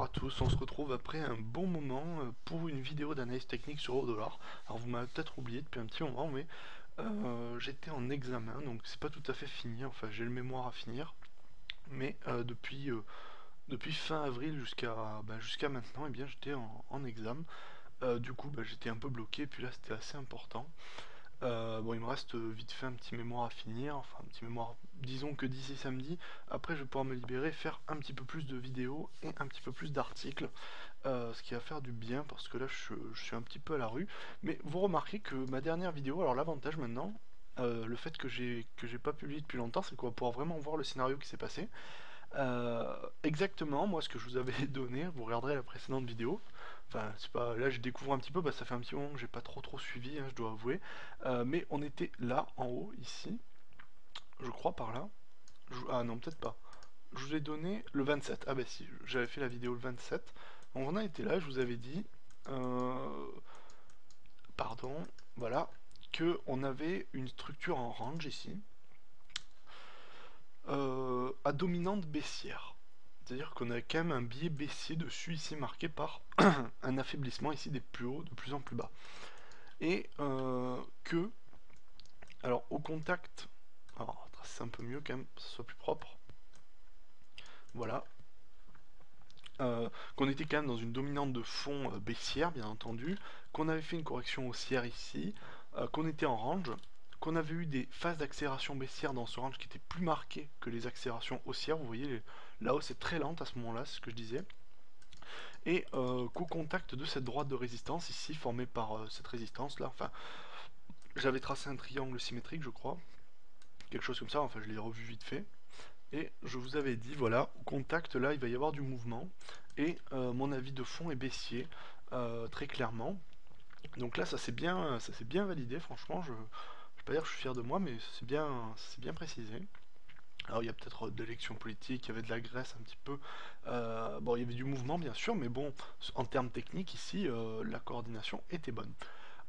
Bonjour à tous, on se retrouve après un bon moment pour une vidéo d'analyse technique sur Euro-Dollar. Alors vous m'avez peut-être oublié depuis un petit moment, mais j'étais en examen, donc c'est pas tout à fait fini, enfin j'ai le mémoire à finir, mais depuis fin avril jusqu'à maintenant, eh bien j'étais en examen. Du coup j'étais un peu bloqué, puis là c'était assez important. Bon, il me reste vite fait un petit mémoire à finir, enfin un petit mémoire, disons que d'ici samedi, après je vais pouvoir me libérer, faire un petit peu plus de vidéos et un petit peu plus d'articles, ce qui va faire du bien parce que là je suis un petit peu à la rue. Mais vous remarquez que ma dernière vidéo, alors l'avantage maintenant, le fait que j'ai pas publié depuis longtemps, c'est qu'on va pouvoir vraiment voir le scénario qui s'est passé. Exactement, moi ce que je vous avais donné, vous regarderez la précédente vidéo. Enfin, c'est pas. Là je découvre un petit peu, ça fait un petit moment que j'ai pas trop suivi, hein, je dois avouer. Mais on était là, en haut, ici, je crois par là. Ah non, peut-être pas. Je vous ai donné le 27. Ah bah si, j'avais fait la vidéo le 27. On en a été là, je vous avais dit. euh, Pardon, voilà. Que on avait une structure en range ici. À dominante baissière. C'est-à-dire qu'on a quand même un biais baissier dessus ici marqué par un affaiblissement ici des plus hauts de plus en plus bas. Et que, alors au contact, alors c'est un peu mieux quand même, que ce soit plus propre, voilà, qu'on était quand même dans une dominante de fond baissière bien entendu, qu'on avait fait une correction haussière ici, qu'on était en range, qu'on avait eu des phases d'accélération baissière dans ce range qui étaient plus marquées que les accélérations haussières, vous voyez la hausse est très lente à ce moment-là, c'est ce que je disais, et qu'au contact de cette droite de résistance ici formée par cette résistance là, enfin j'avais tracé un triangle symétrique je crois, quelque chose comme ça, enfin je l'ai revu vite fait, et je vous avais dit voilà, au contact là il va y avoir du mouvement, et mon avis de fond est baissier, très clairement. Donc là ça s'est bien validé, franchement, je vais pas dire que je suis fier de moi, mais c'est bien précisé. Alors il y a peut-être de l'élection politique, il y avait de la graisse un petit peu. Bon, il y avait du mouvement bien sûr, mais bon, en termes techniques ici, la coordination était bonne.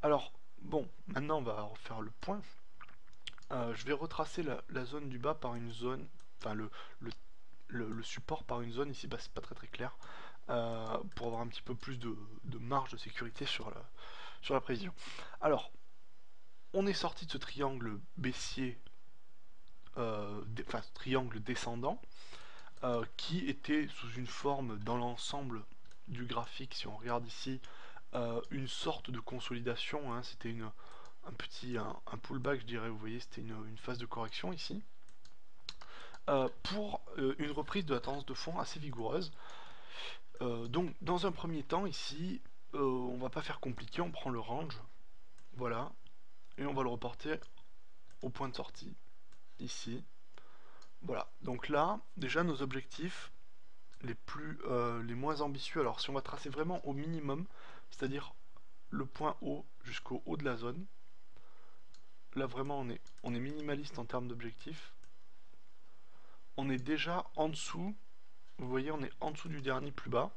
Alors, bon, maintenant on va refaire le point. Je vais retracer la zone du bas par une zone, enfin le, le support par une zone ici, c'est pas très clair, pour avoir un petit peu plus de marge de sécurité sur la prévision. Alors, on est sorti de ce triangle baissier, enfin ce triangle descendant, qui était sous une forme dans l'ensemble du graphique, si on regarde ici, une sorte de consolidation, hein, c'était un pullback je dirais, vous voyez, c'était une phase de correction ici, pour une reprise de la tendance de fond assez vigoureuse. Donc dans un premier temps ici, on va pas faire compliqué, on prend le range, voilà, et on va le reporter au point de sortie, ici. Voilà, donc là, déjà nos objectifs, les moins ambitieux, alors si on va tracer vraiment au minimum, c'est-à-dire le point haut jusqu'au haut de la zone, là vraiment on est minimaliste en termes d'objectifs, on est déjà en dessous, vous voyez on est en dessous du dernier plus bas,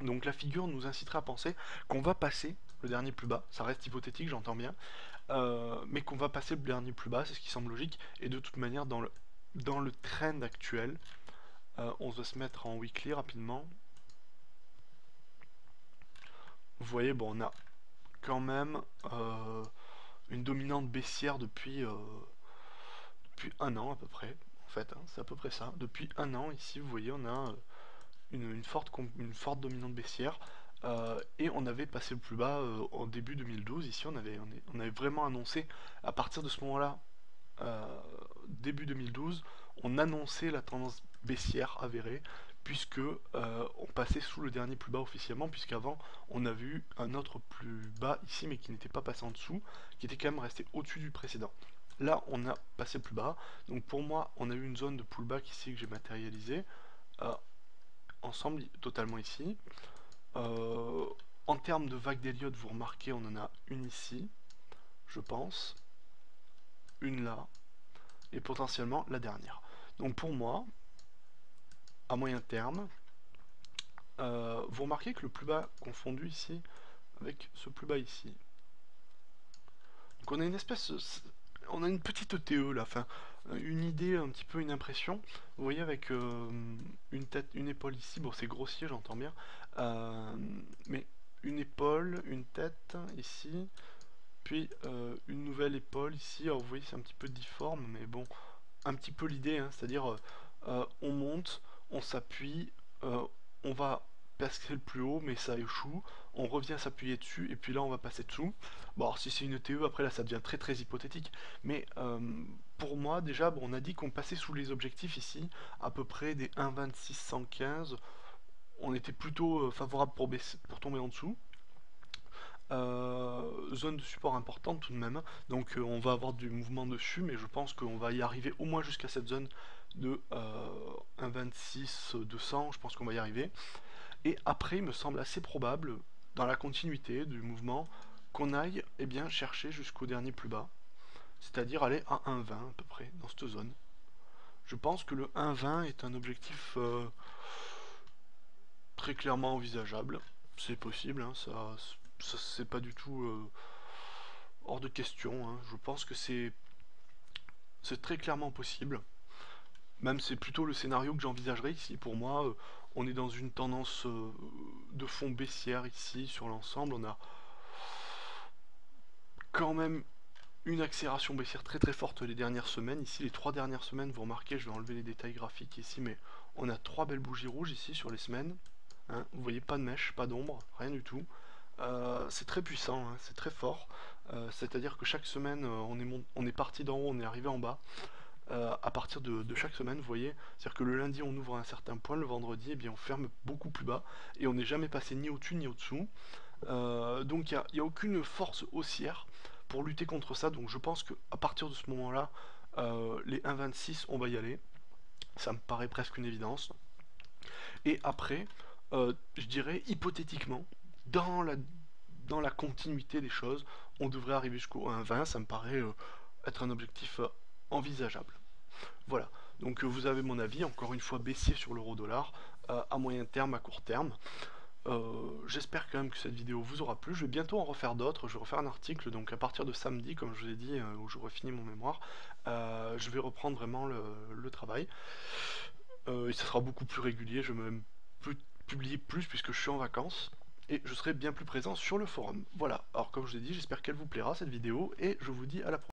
donc la figure nous inciterait à penser qu'on va passer le dernier plus bas, ça reste hypothétique j'entends bien, mais qu'on va passer le dernier plus bas, c'est ce qui semble logique, et de toute manière dans le trend actuel, on va se mettre en weekly rapidement. Vous voyez, bon, on a quand même une dominante baissière depuis un an à peu près. En fait, hein, c'est à peu près ça. Depuis un an, ici, vous voyez, on a une forte dominante baissière. Et on avait passé le plus bas en début 2012. Ici, on avait vraiment annoncé, à partir de ce moment-là, début 2012, on annonçait la tendance baissière avérée, puisque on passait sous le dernier plus bas officiellement, puisqu'avant on a vu un autre plus bas ici, mais qui n'était pas passé en dessous, qui était quand même resté au-dessus du précédent. Là, on a passé plus bas, donc pour moi, on a eu une zone de pullback ici que j'ai matérialisée, euh, ensemble totalement ici. Euh, En termes de vague d'Elliott, vous remarquez, on en a une ici, je pense, une là, et potentiellement la dernière. Donc pour moi, à moyen terme, vous remarquez que le plus bas confondu ici avec ce plus bas ici. Donc on a une espèce, on a une petite TE là, enfin, une idée, un petit peu une impression. Vous voyez avec une tête, une épaule ici, bon c'est grossier j'entends bien, euh, mais une épaule, une tête ici, puis une nouvelle épaule ici. Alors vous voyez c'est un petit peu difforme, mais bon, un petit peu l'idée, hein, c'est-à-dire on monte, on s'appuie, euh, on va passer le plus haut, mais ça échoue, on revient s'appuyer dessus, et puis là on va passer dessous. Bon, alors si c'est une TE, après là ça devient très très hypothétique, mais pour moi déjà, bon, on a dit qu'on passait sous les objectifs ici, à peu près des 1,26 115, on était plutôt favorable pour tomber en dessous. Zone de support importante tout de même, donc on va avoir du mouvement dessus, mais je pense qu'on va y arriver au moins jusqu'à cette zone de 1,26 200, je pense qu'on va y arriver. Et après, il me semble assez probable, dans la continuité du mouvement, qu'on aille bien, chercher jusqu'au dernier plus bas, c'est-à-dire aller à 1,20 à peu près, dans cette zone. Je pense que le 1,20 est un objectif très clairement envisageable. C'est possible, hein, ça c'est pas du tout hors de question, hein. Je pense que c'est très clairement possible. Même c'est plutôt le scénario que j'envisagerais ici. Pour moi, on est dans une tendance de fond baissière ici sur l'ensemble. On a quand même une accélération baissière très très forte les dernières semaines. Ici, les 3 dernières semaines, vous remarquez, je vais enlever les détails graphiques ici, mais on a 3 belles bougies rouges ici sur les semaines. Hein. Vous voyez, pas de mèche, pas d'ombre, rien du tout. C'est très puissant, hein, c'est très fort. C'est-à-dire que chaque semaine, on est parti d'en haut, on est arrivé en bas. À partir de chaque semaine, vous voyez, c'est-à-dire que le lundi on ouvre à un certain point, le vendredi eh bien on ferme beaucoup plus bas et on n'est jamais passé ni au-dessus ni au-dessous. Donc il n'y a aucune force haussière pour lutter contre ça. Donc je pense qu'à partir de ce moment-là, les 1,26 on va y aller. Ça me paraît presque une évidence. Et après, je dirais hypothétiquement, dans la, dans la continuité des choses, on devrait arriver jusqu'au 1,20. Ça me paraît être un objectif envisageable. Voilà, donc vous avez mon avis, encore une fois baissier sur l'euro-dollar, à moyen terme, à court terme. J'espère quand même que cette vidéo vous aura plu. Je vais bientôt en refaire d'autres. Je vais refaire un article, donc à partir de samedi, comme je vous ai dit, où j'aurai fini mon mémoire, je vais reprendre vraiment le travail. Et ça sera beaucoup plus régulier. Je vais même publier plus puisque je suis en vacances. Et je serai bien plus présent sur le forum. Voilà, alors comme je vous ai dit, j'espère qu'elle vous plaira cette vidéo et je vous dis à la prochaine.